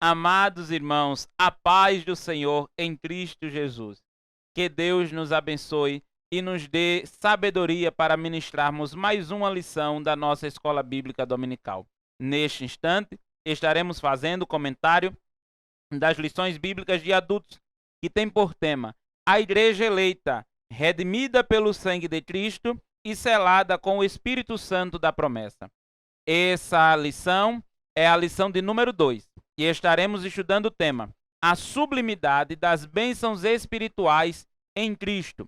Amados irmãos, a paz do Senhor em Cristo Jesus. Que Deus nos abençoe e nos dê sabedoria para ministrarmos mais uma lição da nossa Escola Bíblica Dominical. Neste instante, estaremos fazendo o comentário das lições bíblicas de adultos, que tem por tema a Igreja eleita, redimida pelo sangue de Cristo e selada com o Espírito Santo da promessa. Essa lição é a lição de número 2. E estaremos estudando o tema, a sublimidade das bênçãos espirituais em Cristo.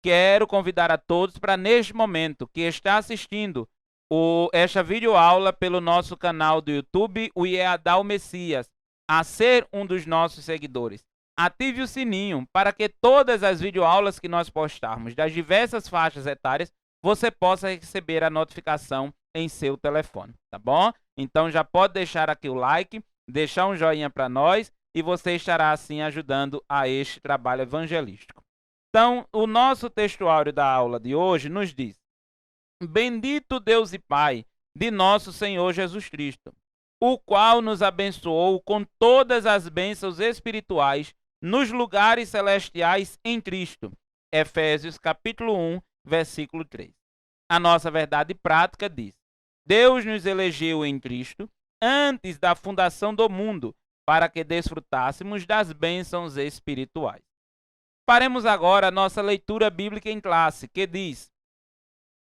Quero convidar a todos para, neste momento, que está assistindo esta videoaula pelo nosso canal do YouTube, o IEADAL Messias, a ser um dos nossos seguidores. Ative o sininho para que todas as videoaulas que nós postarmos das diversas faixas etárias, você possa receber a notificação em seu telefone, tá bom? Então já pode deixar aqui o like, deixar um joinha para nós e você estará assim ajudando a este trabalho evangelístico. Então, o nosso textuário da aula de hoje nos diz: Bendito Deus e Pai de nosso Senhor Jesus Cristo, o qual nos abençoou com todas as bênçãos espirituais nos lugares celestiais em Cristo. Efésios capítulo 1, versículo 3. A nossa verdade prática diz: Deus nos elegeu em Cristo antes da fundação do mundo, para que desfrutássemos das bênçãos espirituais. Faremos agora a nossa leitura bíblica em classe, que diz: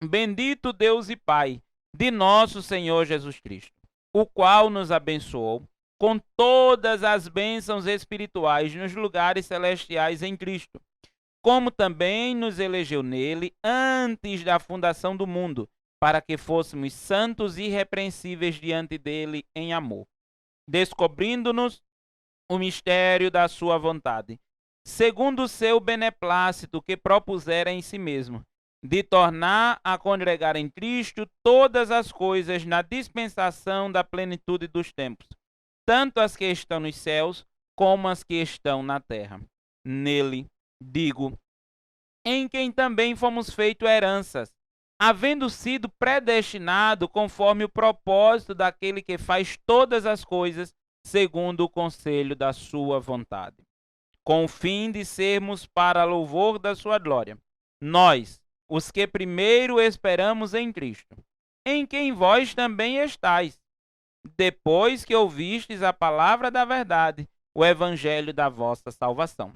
Bendito Deus e Pai de nosso Senhor Jesus Cristo, o qual nos abençoou com todas as bênçãos espirituais nos lugares celestiais em Cristo, como também nos elegeu nele antes da fundação do mundo, para que fôssemos santos e irrepreensíveis diante dele em amor, descobrindo-nos o mistério da sua vontade, segundo o seu beneplácito que propusera em si mesmo, de tornar a congregar em Cristo todas as coisas na dispensação da plenitude dos tempos, tanto as que estão nos céus como as que estão na terra. Nele, digo, em quem também fomos feitos heranças, havendo sido predestinado conforme o propósito daquele que faz todas as coisas segundo o conselho da sua vontade, com o fim de sermos para louvor da sua glória, nós, os que primeiro esperamos em Cristo, em quem vós também estáis, depois que ouvistes a palavra da verdade, o evangelho da vossa salvação.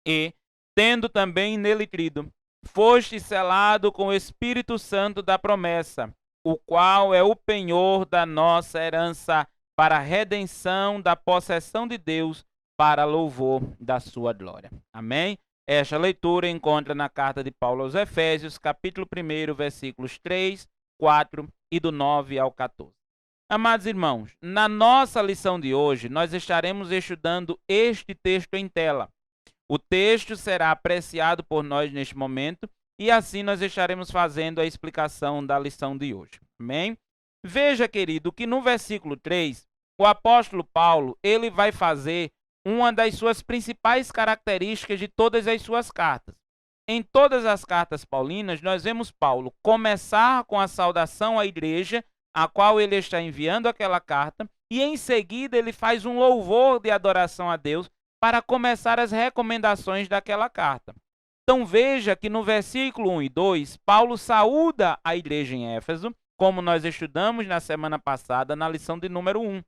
E, tendo também nele crido, foste selado com o Espírito Santo da promessa, o qual é o penhor da nossa herança para a redenção da possessão de Deus, para louvor da sua glória. Amém? Esta leitura encontra na carta de Paulo aos Efésios, capítulo 1, versículos 3, 4 e do 9 ao 14. Amados irmãos, na nossa lição de hoje, nós estaremos estudando este texto em tela. O texto será apreciado por nós neste momento e assim nós estaremos fazendo a explicação da lição de hoje. Amém? Veja, querido, que no versículo 3, o apóstolo Paulo, ele vai fazer uma das suas principais características de todas as suas cartas. Em todas as cartas paulinas, nós vemos Paulo começar com a saudação à igreja, a qual ele está enviando aquela carta, e em seguida ele faz um louvor de adoração a Deus para começar as recomendações daquela carta. Então veja que no versículo 1 e 2, Paulo saúda a igreja em Éfeso, como nós estudamos na semana passada na lição de número 1.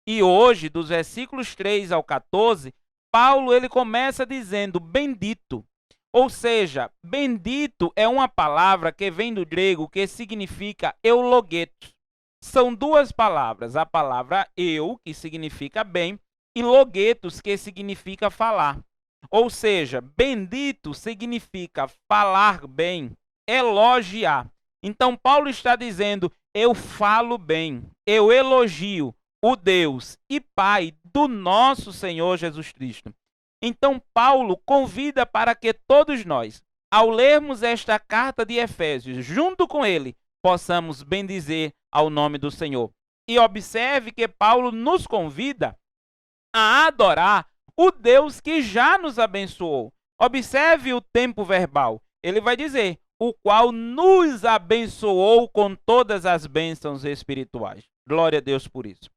E hoje, dos versículos 3 ao 14, Paulo ele começa dizendo bendito. Ou seja, bendito é uma palavra que vem do grego que significa eulogetos. São duas palavras, a palavra eu, que significa bem, e logetos, que significa falar. Ou seja, bendito significa falar bem, elogiar. Então, Paulo está dizendo, eu falo bem, eu elogio o Deus e Pai do nosso Senhor Jesus Cristo. Então, Paulo convida para que todos nós, ao lermos esta carta de Efésios, junto com ele, possamos bendizer ao nome do Senhor. E observe que Paulo nos convida a adorar o Deus que já nos abençoou. Observe o tempo verbal. Ele vai dizer, o qual nos abençoou com todas as bênçãos espirituais. Glória a Deus por isso.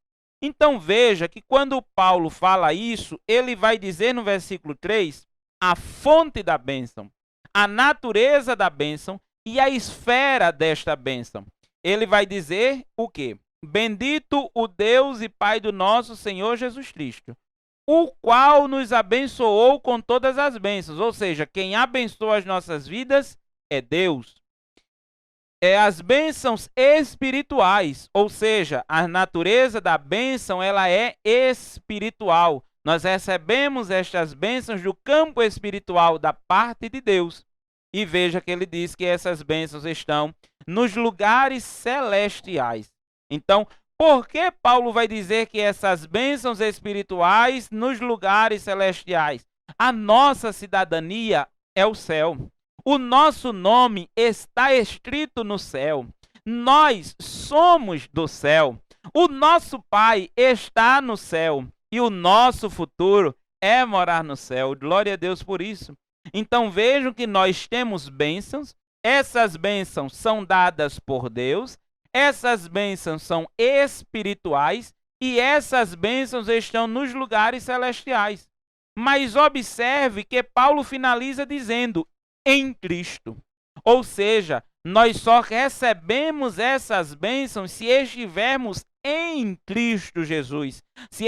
Então veja que quando Paulo fala isso, ele vai dizer no versículo 3 a fonte da bênção, a natureza da bênção e a esfera desta bênção. Ele vai dizer o quê? Bendito o Deus e Pai do nosso Senhor Jesus Cristo, o qual nos abençoou com todas as bênçãos. Ou seja, quem abençoa as nossas vidas é Deus. As bênçãos espirituais, ou seja, a natureza da bênção ela é espiritual. Nós recebemos estas bênçãos do campo espiritual da parte de Deus. E veja que ele diz que essas bênçãos estão nos lugares celestiais. Então, por que Paulo vai dizer que essas bênçãos espirituais nos lugares celestiais? A nossa cidadania é o céu. O nosso nome está escrito no céu. Nós somos do céu. O nosso Pai está no céu. E o nosso futuro é morar no céu. Glória a Deus por isso. Então vejam que nós temos bênçãos. Essas bênçãos são dadas por Deus. Essas bênçãos são espirituais. E essas bênçãos estão nos lugares celestiais. Mas observe que Paulo finaliza dizendo em Cristo. Ou seja, nós só recebemos essas bênçãos se estivermos em Cristo Jesus. Se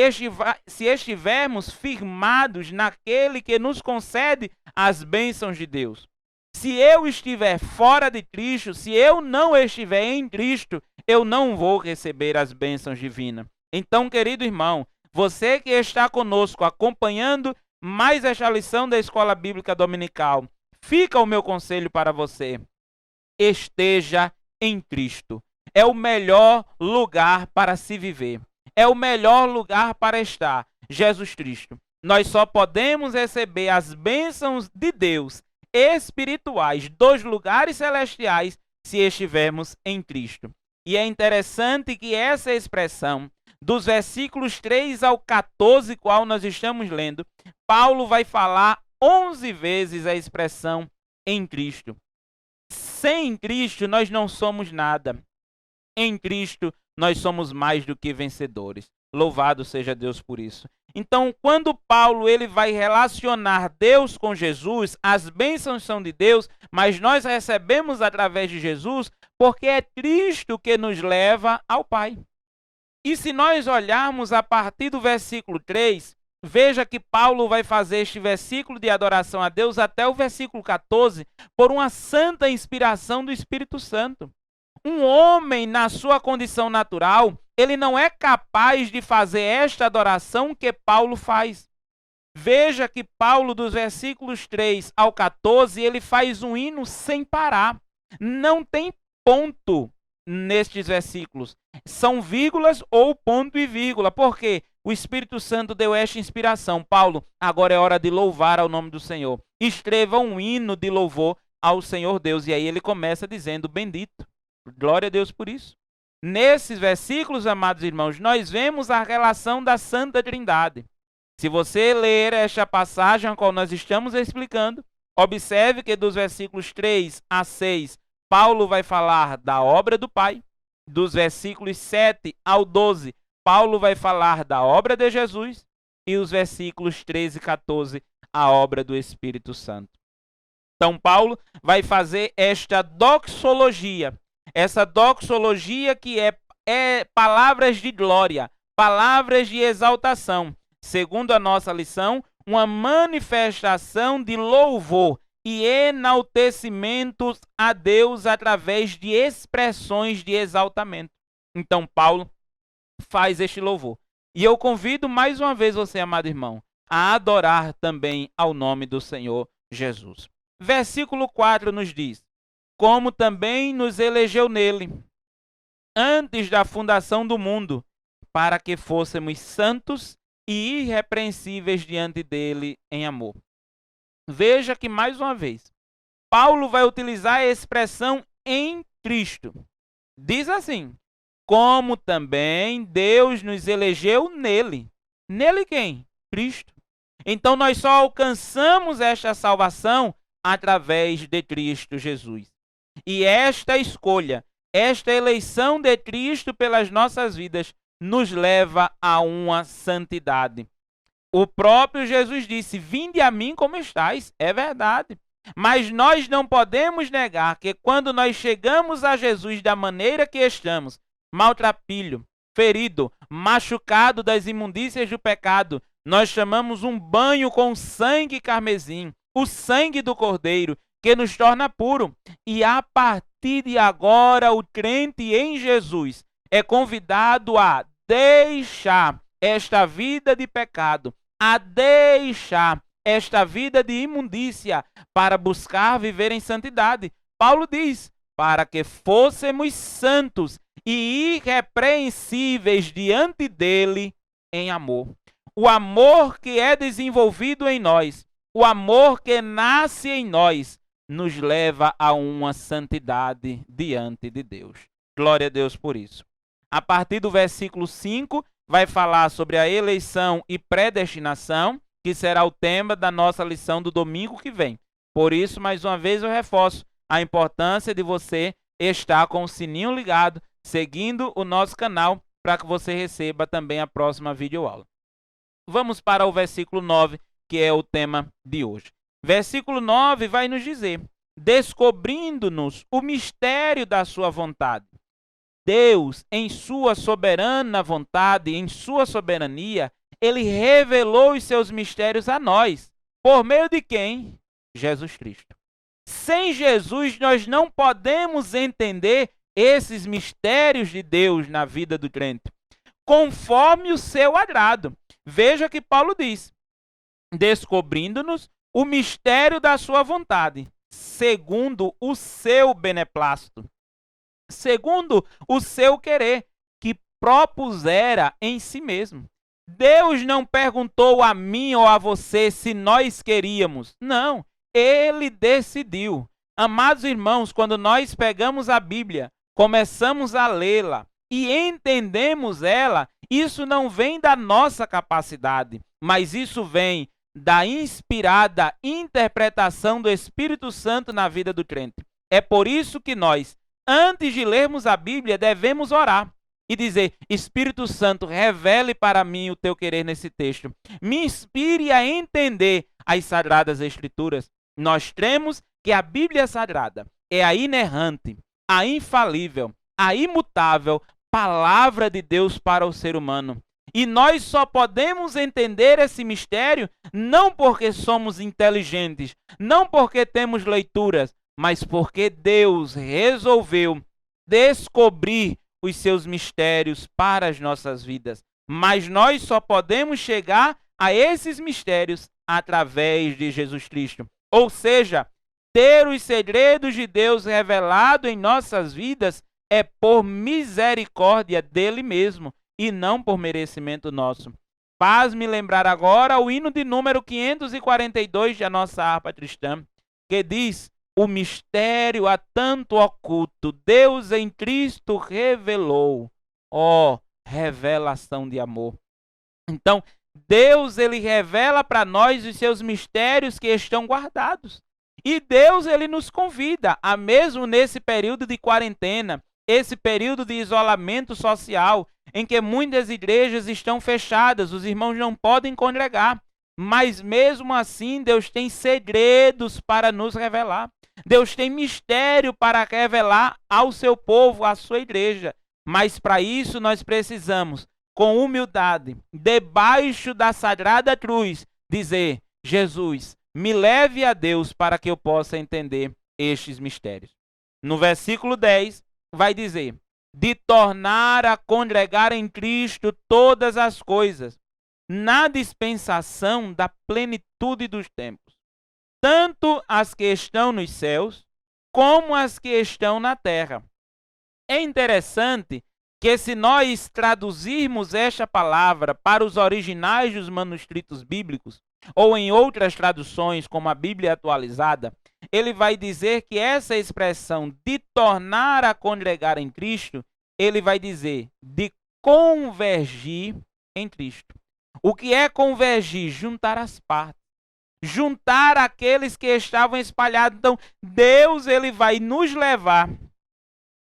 estivermos firmados naquele que nos concede as bênçãos de Deus. Se eu estiver fora de Cristo, se eu não estiver em Cristo, eu não vou receber as bênçãos divinas. Então, querido irmão, você que está conosco acompanhando mais esta lição da Escola Bíblica Dominical, fica o meu conselho para você. Esteja em Cristo. É o melhor lugar para se viver. É o melhor lugar para estar. Jesus Cristo. Nós só podemos receber as bênçãos de Deus espirituais dos lugares celestiais se estivermos em Cristo. E é interessante que essa expressão, dos versículos 3 ao 14, qual nós estamos lendo, Paulo vai falar 11 vezes a expressão em Cristo. Sem Cristo nós não somos nada. Em Cristo nós somos mais do que vencedores. Louvado seja Deus por isso. Então, quando Paulo ele vai relacionar Deus com Jesus, as bênçãos são de Deus, mas nós recebemos através de Jesus, porque é Cristo que nos leva ao Pai. E se nós olharmos a partir do versículo 3, veja que Paulo vai fazer este versículo de adoração a Deus até o versículo 14 por uma santa inspiração do Espírito Santo. Um homem, na sua condição natural, ele não é capaz de fazer esta adoração que Paulo faz. Veja que Paulo, dos versículos 3 ao 14, ele faz um hino sem parar. Não tem ponto nestes versículos. São vírgulas ou ponto e vírgula. Por quê? O Espírito Santo deu esta inspiração. Paulo, agora é hora de louvar ao nome do Senhor. Escreva um hino de louvor ao Senhor Deus. E aí ele começa dizendo, bendito. Glória a Deus por isso. Nesses versículos, amados irmãos, nós vemos a relação da Santa Trindade. Se você ler esta passagem a qual nós estamos explicando, observe que dos versículos 3 a 6, Paulo vai falar da obra do Pai. Dos versículos 7 ao 12, Paulo vai falar da obra de Jesus. E os versículos 13 e 14, a obra do Espírito Santo. Então, Paulo vai fazer esta doxologia. Essa doxologia que é palavras de glória, palavras de exaltação. Segundo a nossa lição, uma manifestação de louvor e enaltecimentos a Deus através de expressões de exaltamento. Então, Paulo faz este louvor. E eu convido mais uma vez você, amado irmão, a adorar também ao nome do Senhor Jesus. Versículo 4 nos diz, como também nos elegeu nele, antes da fundação do mundo, para que fôssemos santos e irrepreensíveis diante dele em amor. Veja que, mais uma vez, Paulo vai utilizar a expressão em Cristo. Diz assim, como também Deus nos elegeu nele. Nele quem? Cristo. Então nós só alcançamos esta salvação através de Cristo Jesus. E esta escolha, esta eleição de Cristo pelas nossas vidas, nos leva a uma santidade. O próprio Jesus disse: vinde a mim como estáis. É verdade. Mas nós não podemos negar que quando nós chegamos a Jesus da maneira que estamos, maltrapilho, ferido, machucado das imundícias do pecado, nós chamamos um banho com sangue carmesim, o sangue do Cordeiro, que nos torna puro. E a partir de agora, o crente em Jesus é convidado a deixar esta vida de pecado, a deixar esta vida de imundícia para buscar viver em santidade. Paulo diz: para que fôssemos santos e irrepreensíveis diante dele em amor. O amor que é desenvolvido em nós, o amor que nasce em nós, nos leva a uma santidade diante de Deus. Glória a Deus por isso. A partir do versículo 5, vai falar sobre a eleição e predestinação, que será o tema da nossa lição do domingo que vem. Por isso, mais uma vez, eu reforço a importância de você estar com o sininho ligado, seguindo o nosso canal, para que você receba também a próxima videoaula. Vamos para o versículo 9, que é o tema de hoje. Versículo 9 vai nos dizer: descobrindo-nos o mistério da sua vontade. Deus, em sua soberana vontade, em sua soberania, ele revelou os seus mistérios a nós. Por meio de quem? Jesus Cristo. Sem Jesus, nós não podemos entender esses mistérios de Deus na vida do crente, conforme o seu agrado. Veja que Paulo diz: descobrindo-nos o mistério da sua vontade, segundo o seu beneplácito, segundo o seu querer, que propusera em si mesmo. Deus não perguntou a mim ou a você se nós queríamos. Não, ele decidiu. Amados irmãos, quando nós pegamos a Bíblia, começamos a lê-la e entendemos ela, isso não vem da nossa capacidade, mas isso vem da inspirada interpretação do Espírito Santo na vida do crente. É por isso que nós, antes de lermos a Bíblia, devemos orar e dizer: Espírito Santo, revele para mim o teu querer nesse texto. Me inspire a entender as Sagradas Escrituras. Nós cremos que a Bíblia Sagrada é a inerrante, a infalível, a imutável palavra de Deus para o ser humano. E nós só podemos entender esse mistério não porque somos inteligentes, não porque temos leituras, mas porque Deus resolveu descobrir os seus mistérios para as nossas vidas. Mas nós só podemos chegar a esses mistérios através de Jesus Cristo. Ou seja, ter os segredos de Deus revelados em nossas vidas é por misericórdia dele mesmo e não por merecimento nosso. Faz-me lembrar agora o hino de número 542 da nossa harpa cristã, que diz: o mistério há tanto oculto, Deus em Cristo revelou. Ó, revelação de amor. Então, Deus, ele revela para nós os seus mistérios que estão guardados. E Deus, ele nos convida a, mesmo nesse período de quarentena, esse período de isolamento social, em que muitas igrejas estão fechadas, os irmãos não podem congregar, mas mesmo assim Deus tem segredos para nos revelar. Deus tem mistério para revelar ao seu povo, à sua igreja. Mas para isso nós precisamos, com humildade, debaixo da sagrada cruz, dizer: Jesus, me leve a Deus para que eu possa entender estes mistérios. No versículo 10, vai dizer: de tornar a congregar em Cristo todas as coisas, na dispensação da plenitude dos tempos, tanto as que estão nos céus, como as que estão na terra. É interessante que, se nós traduzirmos esta palavra para os originais dos manuscritos bíblicos, ou em outras traduções, como a Bíblia atualizada, ele vai dizer que essa expressão de tornar a congregar em Cristo, ele vai dizer de convergir em Cristo. O que é convergir? Juntar as partes. Juntar aqueles que estavam espalhados. Então, Deus, ele vai nos levar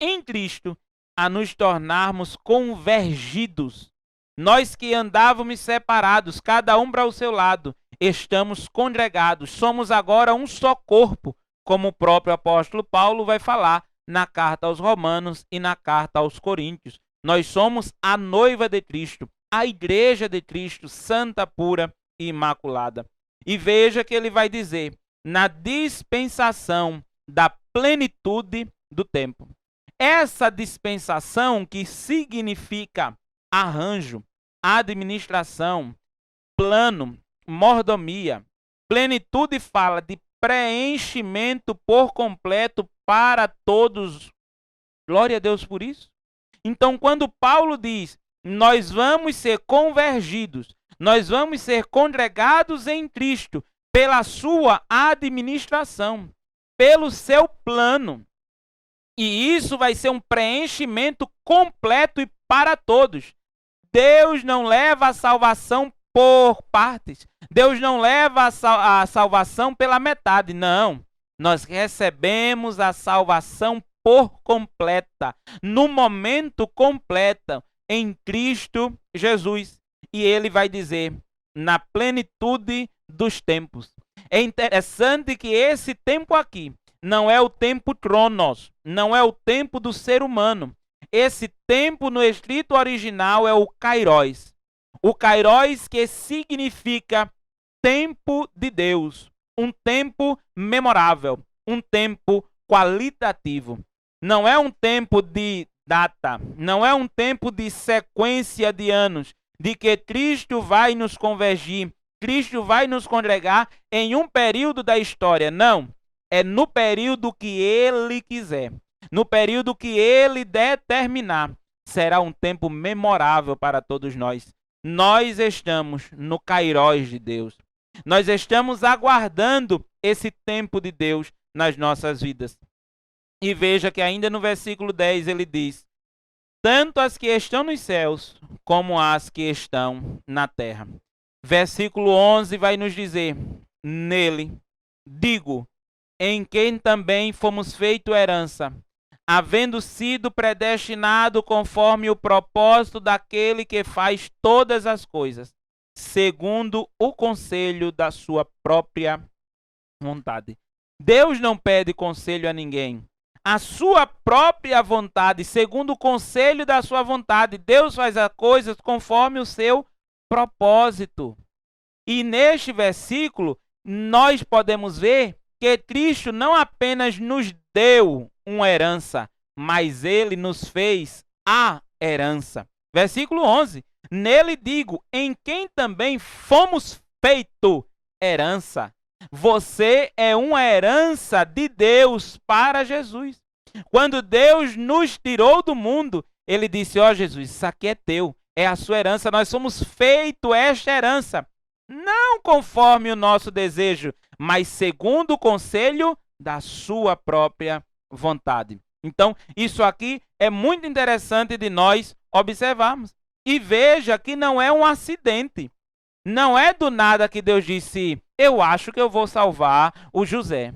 em Cristo a nos tornarmos convergidos. Nós que andávamos separados, cada um para o seu lado, estamos congregados, somos agora um só corpo, como o próprio apóstolo Paulo vai falar na carta aos Romanos e na carta aos Coríntios. Nós somos a noiva de Cristo, a igreja de Cristo, santa, pura e imaculada. E veja que ele vai dizer, na dispensação da plenitude do tempo. Essa dispensação que significa arranjo, administração, plano, mordomia. Plenitude fala de preenchimento por completo para todos. Glória a Deus por isso. Então, quando Paulo diz, nós vamos ser convergidos, nós vamos ser congregados em Cristo pela sua administração, pelo seu plano. E isso vai ser um preenchimento completo e para todos. Deus não leva a salvação por partes. Deus não leva a salvação pela metade, não. Nós recebemos a salvação por completa, no momento completo, em Cristo Jesus. E ele vai dizer, na plenitude dos tempos. É interessante que esse tempo aqui não é o tempo cronos, não é o tempo do ser humano. Esse tempo no escrito original é o kairos. O kairos que significa tempo de Deus, um tempo memorável, um tempo qualitativo. Não é um tempo de data, não é um tempo de sequência de anos, de que Cristo vai nos convergir, Cristo vai nos congregar em um período da história. Não, é no período que Ele quiser. No período que Ele determinar, será um tempo memorável para todos nós. Nós estamos no kairos de Deus. Nós estamos aguardando esse tempo de Deus nas nossas vidas. E veja que ainda no versículo 10 ele diz, tanto as que estão nos céus, como as que estão na terra. Versículo 11 vai nos dizer, nele, digo, em quem também fomos feito herança, havendo sido predestinado conforme o propósito daquele que faz todas as coisas, segundo o conselho da sua própria vontade. Deus não pede conselho a ninguém. A sua própria vontade, segundo o conselho da sua vontade, Deus faz as coisas conforme o seu propósito. E neste versículo, nós podemos ver que Cristo não apenas nos deu uma herança, mas Ele nos fez a herança. Versículo 11, nele digo, em quem também fomos feito herança. Você é uma herança de Deus para Jesus. Quando Deus nos tirou do mundo, Ele disse, ó Jesus, isso aqui é teu, é a sua herança, nós somos feito esta herança. Não conforme o nosso desejo, mas segundo o conselho da sua própria vontade. Então, isso aqui é muito interessante de nós observarmos. E veja que não é um acidente. Não é do nada que Deus disse, eu acho que eu vou salvar o José.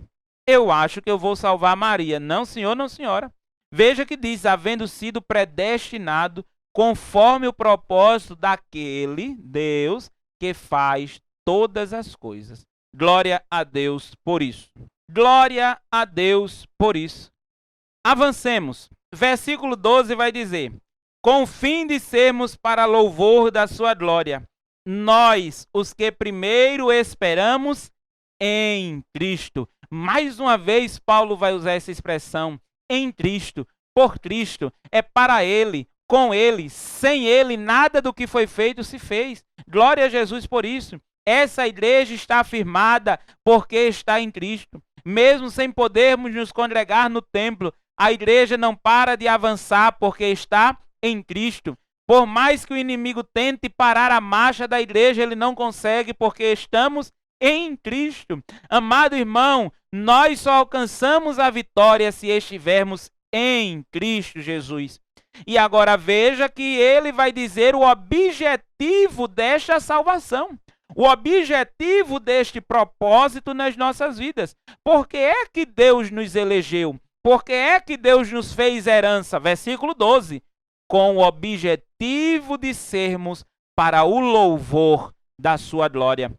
Eu acho que eu vou salvar a Maria. Não, senhor, não, senhora. Veja que diz, havendo sido predestinado conforme o propósito daquele Deus que faz todas as coisas. Glória a Deus por isso. Glória a Deus por isso. Avancemos. Versículo 12 vai dizer, com o fim de sermos para louvor da sua glória, nós, os que primeiro esperamos em Cristo. Mais uma vez, Paulo vai usar essa expressão, em Cristo, por Cristo, é para Ele, com Ele, sem Ele, nada do que foi feito se fez. Glória a Jesus por isso. Essa igreja está afirmada porque está em Cristo. Mesmo sem podermos nos congregar no templo, a igreja não para de avançar porque está em Cristo. Por mais que o inimigo tente parar a marcha da igreja, ele não consegue porque estamos em Cristo. Amado irmão, nós só alcançamos a vitória se estivermos em Cristo Jesus. E agora veja que ele vai dizer o objetivo desta salvação. O objetivo deste propósito nas nossas vidas. Por que é que Deus nos elegeu? Porque é que Deus nos fez herança, versículo 12, com o objetivo de sermos para o louvor da sua glória.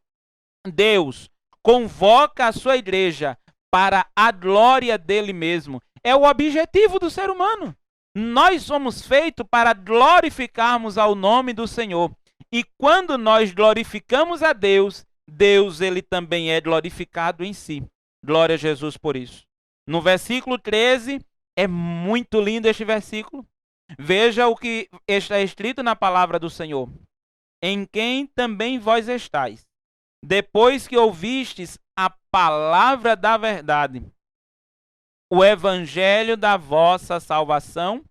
Deus convoca a sua igreja para a glória dele mesmo. É o objetivo do ser humano. Nós somos feitos para glorificarmos ao nome do Senhor. E quando nós glorificamos a Deus, Deus ele também é glorificado em si. Glória a Jesus por isso. No versículo 13, é muito lindo este versículo. Veja o que está escrito na palavra do Senhor. Em quem também vós estáis, depois que ouvistes a palavra da verdade, o evangelho da vossa salvação,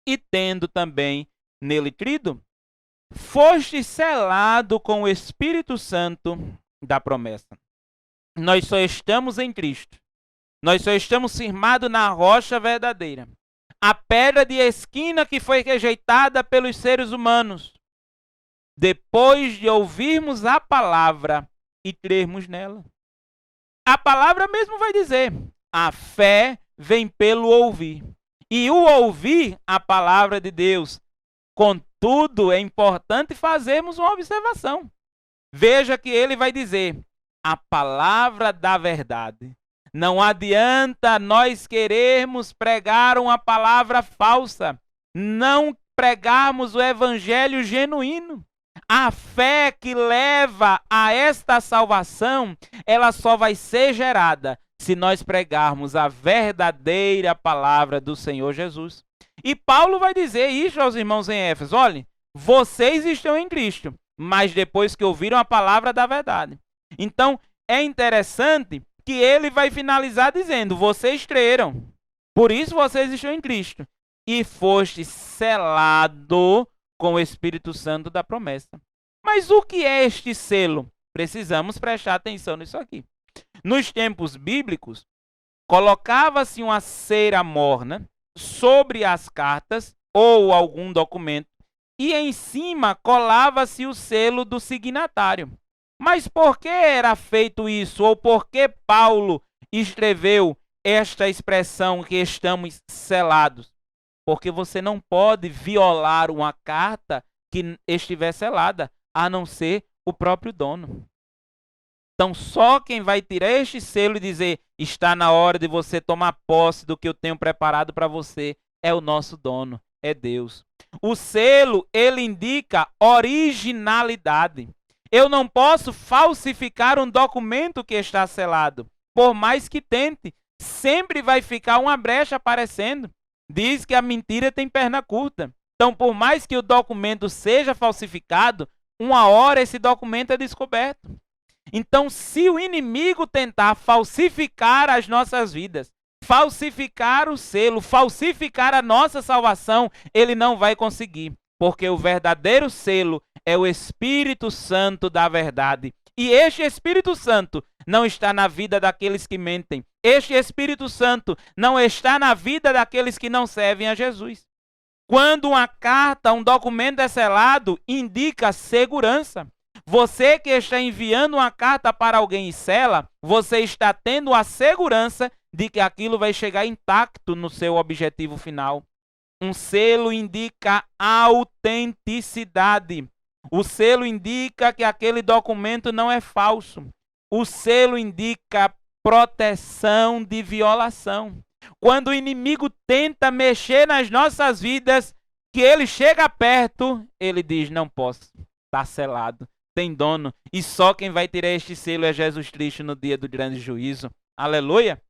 e tendo também nele crido, foste selado com o Espírito Santo da promessa. Nós só estamos em Cristo. Nós só estamos firmados na rocha verdadeira. A pedra de esquina que foi rejeitada pelos seres humanos. Depois de ouvirmos a palavra e crermos nela. A palavra mesmo vai dizer, a fé vem pelo ouvir. E o ouvir a palavra de Deus. Contudo, é importante fazermos uma observação. Veja que ele vai dizer, a palavra da verdade. Não adianta nós querermos pregar uma palavra falsa. Não pregarmos o evangelho genuíno. A fé que leva a esta salvação, ela só vai ser gerada se nós pregarmos a verdadeira palavra do Senhor Jesus. E Paulo vai dizer isso aos irmãos em Éfeso. Olhem, vocês estão em Cristo, mas depois que ouviram a palavra da verdade. Então, é interessante que ele vai finalizar dizendo, vocês creram, por isso vocês estão em Cristo. E foste selado com o Espírito Santo da promessa. Mas o que é este selo? Precisamos prestar atenção nisso aqui. Nos tempos bíblicos, colocava-se uma cera morna sobre as cartas ou algum documento e em cima colava-se o selo do signatário. Mas por que era feito isso? Ou por que Paulo escreveu esta expressão que estamos selados? Porque você não pode violar uma carta que estiver selada, a não ser o próprio dono. Então, só quem vai tirar este selo e dizer, está na hora de você tomar posse do que eu tenho preparado para você, é o nosso dono, é Deus. O selo, ele indica originalidade. Eu não posso falsificar um documento que está selado. Por mais que tente, sempre vai ficar uma brecha aparecendo. Diz que a mentira tem perna curta. Então, por mais que o documento seja falsificado, uma hora esse documento é descoberto. Então, se o inimigo tentar falsificar as nossas vidas, falsificar o selo, falsificar a nossa salvação, ele não vai conseguir. Porque o verdadeiro selo é o Espírito Santo da verdade. E este Espírito Santo não está na vida daqueles que mentem. Este Espírito Santo não está na vida daqueles que não servem a Jesus. Quando uma carta, um documento é selado, indica segurança. Você que está enviando uma carta para alguém e sela, você está tendo a segurança de que aquilo vai chegar intacto no seu objetivo final. Um selo indica autenticidade. O selo indica que aquele documento não é falso. O selo indica proteção de violação. Quando o inimigo tenta mexer nas nossas vidas, que ele chega perto, ele diz, não posso, está selado, tem dono, e só quem vai tirar este selo é Jesus Cristo no dia do grande juízo. Aleluia!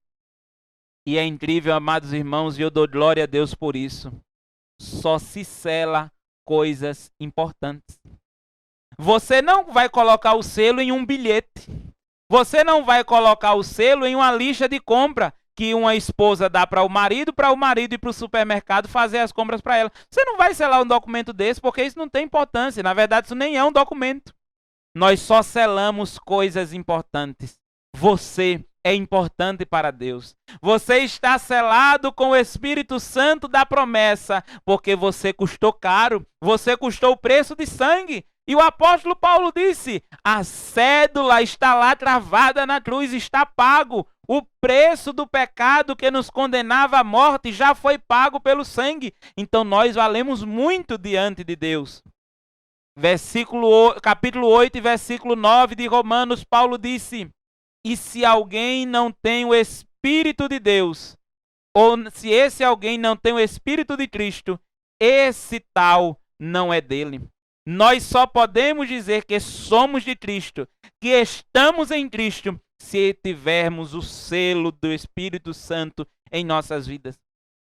E é incrível, amados irmãos, e eu dou glória a Deus por isso. Só se sela coisas importantes. Você não vai colocar o selo em um bilhete. Você não vai colocar o selo em uma lista de compra que uma esposa dá para o marido ir para o supermercado fazer as compras para ela. Você não vai selar um documento desse porque isso não tem importância. Na verdade, isso nem é um documento. Nós só selamos coisas importantes. Você é importante para Deus. Você está selado com o Espírito Santo da promessa, porque você custou caro, você custou o preço de sangue. E o apóstolo Paulo disse, a cédula está lá travada na cruz, está pago. O preço do pecado que nos condenava à morte já foi pago pelo sangue. Então nós valemos muito diante de Deus. Capítulo 8, versículo 9 de Romanos, Paulo disse: e se alguém não tem o Espírito de Deus, ou se esse alguém não tem o Espírito de Cristo, esse tal não é dele. Nós só podemos dizer que somos de Cristo, que estamos em Cristo, se tivermos o selo do Espírito Santo em nossas vidas.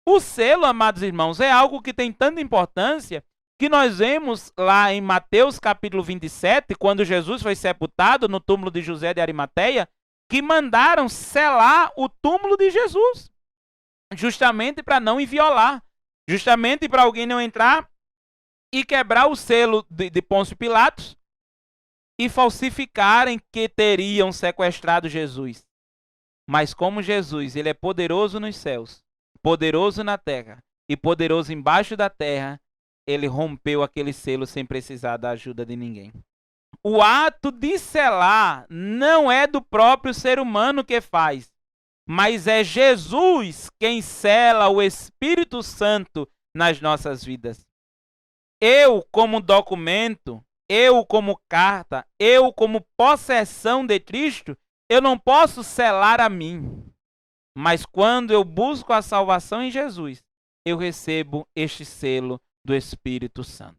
O selo, amados irmãos, é algo que tem tanta importância que nós vemos lá em Mateus capítulo 27, quando Jesus foi sepultado no túmulo de José de Arimateia, que mandaram selar o túmulo de Jesus, justamente para não inviolar, justamente para alguém não entrar e quebrar o selo de Pôncio Pilatos e falsificarem que teriam sequestrado Jesus. Mas como Jesus, ele é poderoso nos céus, poderoso na terra e poderoso embaixo da terra, ele rompeu aquele selo sem precisar da ajuda de ninguém. O ato de selar não é do próprio ser humano que faz, mas é Jesus quem sela o Espírito Santo nas nossas vidas. Eu, como documento, eu, como carta, eu, como possessão de Cristo, eu não posso selar a mim. Mas quando eu busco a salvação em Jesus, eu recebo este selo do Espírito Santo.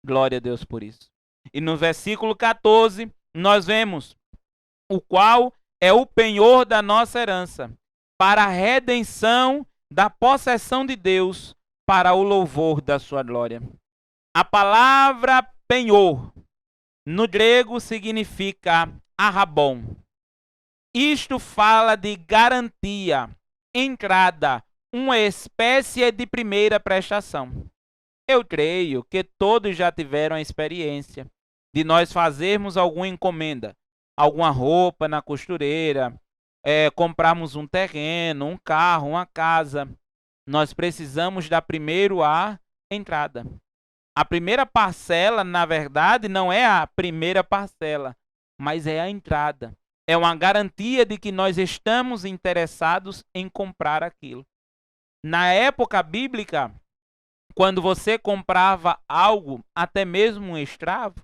Glória a Deus por isso. E no versículo 14, nós vemos o qual é o penhor da nossa herança, para a redenção da possessão de Deus, para o louvor da sua glória. A palavra penhor, no grego, significa arrabon. Isto fala de garantia, entrada, uma espécie de primeira prestação. Eu creio que todos já tiveram a experiência de nós fazermos alguma encomenda, alguma roupa na costureira, comprarmos um terreno, um carro, uma casa. Nós precisamos dar primeiro a entrada. A primeira parcela, na verdade, não é a primeira parcela, mas é a entrada. É uma garantia de que nós estamos interessados em comprar aquilo. Na época bíblica, quando você comprava algo, até mesmo um escravo,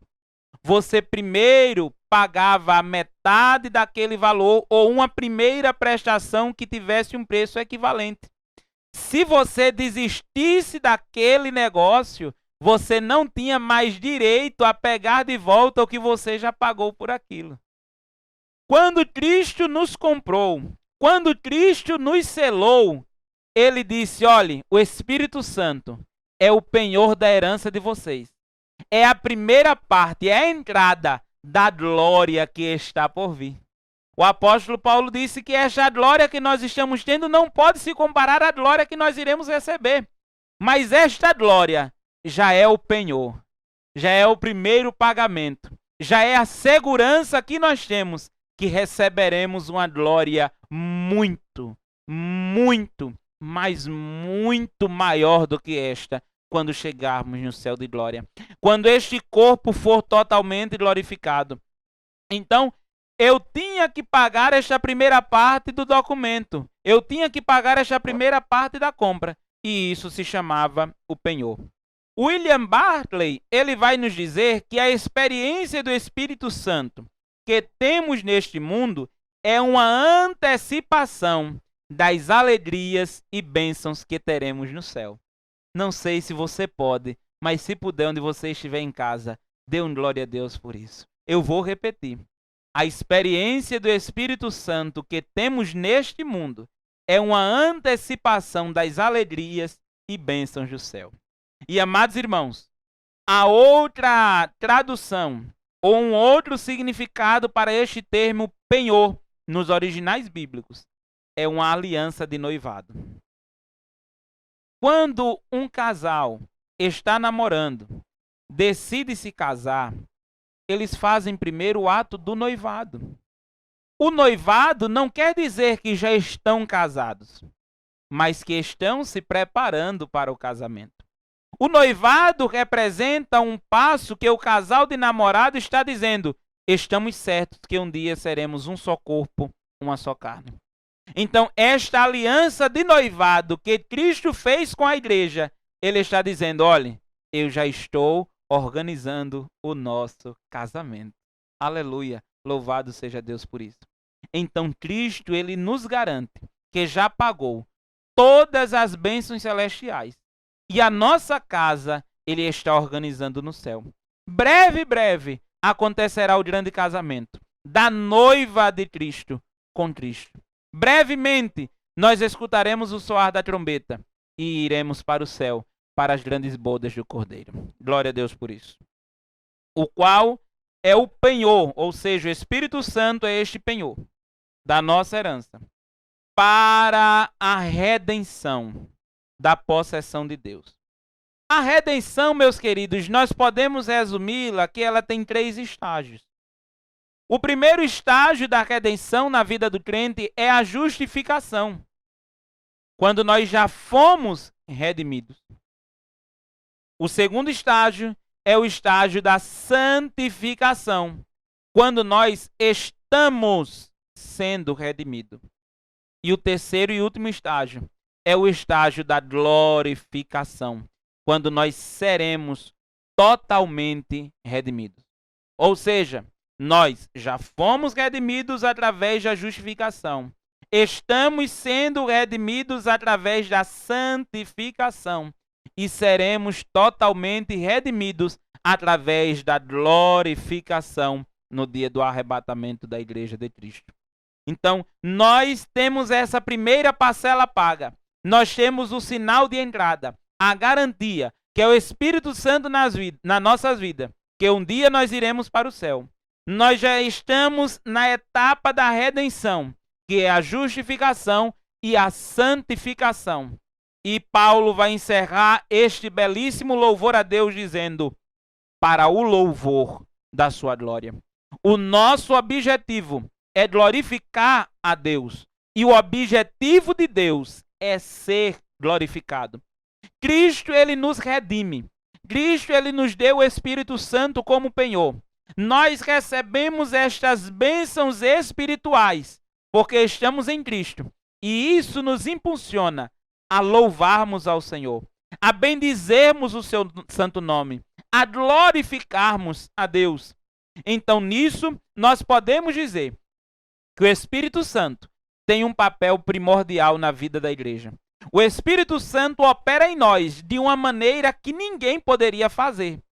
você primeiro pagava a metade daquele valor ou uma primeira prestação que tivesse um preço equivalente. Se você desistisse daquele negócio, você não tinha mais direito a pegar de volta o que você já pagou por aquilo. Quando Cristo nos comprou, quando Cristo nos selou, ele disse: olhe, o Espírito Santo é o penhor da herança de vocês. É a primeira parte, é a entrada da glória que está por vir. O apóstolo Paulo disse que esta glória que nós estamos tendo não pode se comparar à glória que nós iremos receber. Mas esta glória já é o penhor, já é o primeiro pagamento, já é a segurança que nós temos que receberemos uma glória muito, muito, mas muito maior do que esta quando chegarmos no céu de glória. Quando este corpo for totalmente glorificado. Então, eu tinha que pagar esta primeira parte do documento. Eu tinha que pagar esta primeira parte da compra. E isso se chamava o penhor. William Barclay, ele vai nos dizer que a experiência do Espírito Santo que temos neste mundo é uma antecipação das alegrias e bênçãos que teremos no céu. Não sei se você pode, mas se puder, onde você estiver em casa, dê um glória a Deus por isso. Eu vou repetir. A experiência do Espírito Santo que temos neste mundo é uma antecipação das alegrias e bênçãos do céu. E, amados irmãos, a outra tradução ou um outro significado para este termo penhor nos originais bíblicos é uma aliança de noivado. Quando um casal está namorando, decide se casar, eles fazem primeiro o ato do noivado. O noivado não quer dizer que já estão casados, mas que estão se preparando para o casamento. O noivado representa um passo que o casal de namorado está dizendo: estamos certos que um dia seremos um só corpo, uma só carne. Então, esta aliança de noivado que Cristo fez com a igreja, ele está dizendo, olha, eu já estou organizando o nosso casamento. Aleluia, louvado seja Deus por isso. Então, Cristo, ele nos garante que já pagou todas as bênçãos celestiais. E a nossa casa, ele está organizando no céu. Breve, acontecerá o grande casamento da noiva de Cristo com Cristo. Brevemente, nós escutaremos o soar da trombeta e iremos para o céu, para as grandes bodas do Cordeiro. Glória a Deus por isso. O qual é o penhor, ou seja, o Espírito Santo é este penhor da nossa herança, para a redenção da possessão de Deus. A redenção, meus queridos, nós podemos resumi-la que ela tem 3 estágios. O primeiro estágio da redenção na vida do crente é a justificação, quando nós já fomos redimidos. O segundo estágio é o estágio da santificação, quando nós estamos sendo redimidos. E o terceiro e último estágio é o estágio da glorificação, quando nós seremos totalmente redimidos. Ou seja, nós já fomos redimidos através da justificação. Estamos sendo redimidos através da santificação. E seremos totalmente redimidos através da glorificação no dia do arrebatamento da igreja de Cristo. Então, nós temos essa primeira parcela paga. Nós temos o sinal de entrada, a garantia, que é o Espírito Santo nas nossas vidas, que um dia nós iremos para o céu. Nós já estamos na etapa da redenção, que é a justificação e a santificação. E Paulo vai encerrar este belíssimo louvor a Deus dizendo, para o louvor da sua glória. O nosso objetivo é glorificar a Deus. E o objetivo de Deus é ser glorificado. Cristo, ele nos redime. Cristo, ele nos deu o Espírito Santo como penhor. Nós recebemos estas bênçãos espirituais porque estamos em Cristo. E isso nos impulsiona a louvarmos ao Senhor, a bendizermos o seu santo nome, a glorificarmos a Deus. Então, nisso, nós podemos dizer que o Espírito Santo tem um papel primordial na vida da igreja. O Espírito Santo opera em nós de uma maneira que ninguém poderia fazer,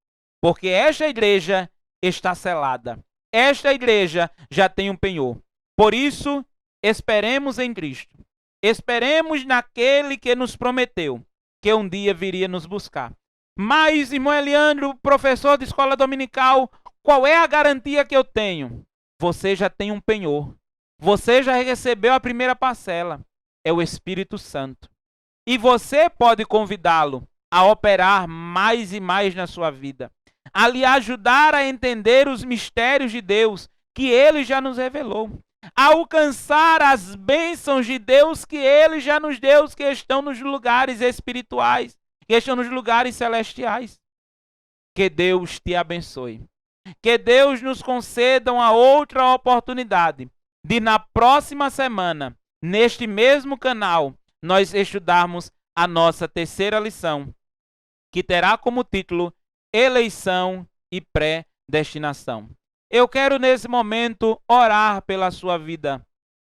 porque esta igreja está selada. Esta igreja já tem um penhor. Por isso, esperemos em Cristo. Esperemos naquele que nos prometeu que um dia viria nos buscar. Mas, irmão Eliandro, professor de escola dominical, qual é a garantia que eu tenho? Você já tem um penhor. Você já recebeu a primeira parcela. É o Espírito Santo. E você pode convidá-lo a operar mais e mais na sua vida, a lhe ajudar a entender os mistérios de Deus que ele já nos revelou, a alcançar as bênçãos de Deus que ele já nos deu, que estão nos lugares espirituais, que estão nos lugares celestiais. Que Deus te abençoe. Que Deus nos conceda uma outra oportunidade de, na próxima semana, neste mesmo canal, nós estudarmos a nossa terceira lição, que terá como título Eleição e Predestinação. Eu quero nesse momento orar pela sua vida.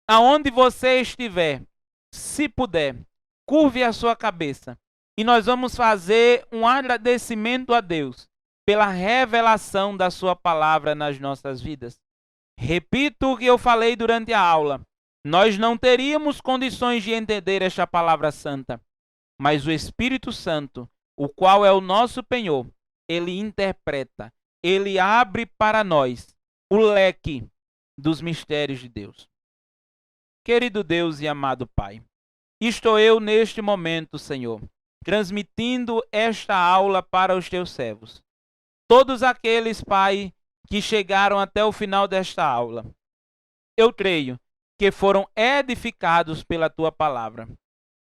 Aonde você estiver, se puder, curve a sua cabeça e nós vamos fazer um agradecimento a Deus pela revelação da sua palavra nas nossas vidas. Repito o que eu falei durante a aula. Nós não teríamos condições de entender esta palavra santa, mas o Espírito Santo, o qual é o nosso penhor, ele interpreta, ele abre para nós o leque dos mistérios de Deus. Querido Deus e amado Pai, estou eu neste momento, Senhor, transmitindo esta aula para os teus servos. Todos aqueles, Pai, que chegaram até o final desta aula, eu creio que foram edificados pela tua palavra,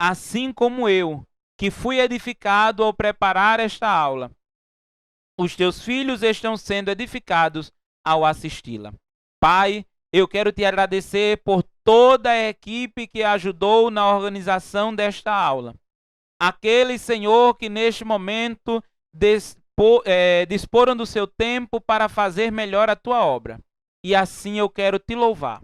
assim como eu, que fui edificado ao preparar esta aula. Os teus filhos estão sendo edificados ao assisti-la. Pai, eu quero te agradecer por toda a equipe que ajudou na organização desta aula. Aqueles, Senhor, que neste momento disporam do seu tempo para fazer melhor a tua obra. E assim eu quero te louvar.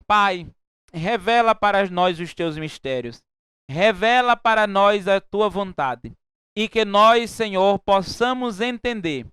Pai, revela para nós os teus mistérios. Revela para nós a tua vontade. E que nós, Senhor, possamos entender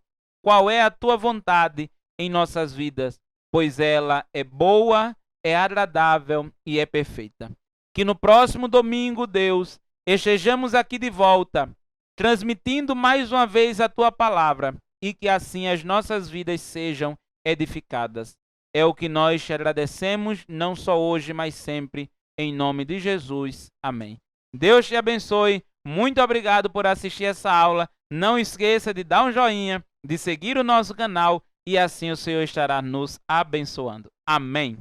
qual é a tua vontade em nossas vidas, pois ela é boa, é agradável e é perfeita. Que no próximo domingo, Deus, estejamos aqui de volta, transmitindo mais uma vez a tua palavra e que assim as nossas vidas sejam edificadas. É o que nós te agradecemos, não só hoje, mas sempre, em nome de Jesus. Amém. Deus te abençoe. Muito obrigado por assistir essa aula. Não esqueça de dar um joinha, de seguir o nosso canal e assim o Senhor estará nos abençoando. Amém.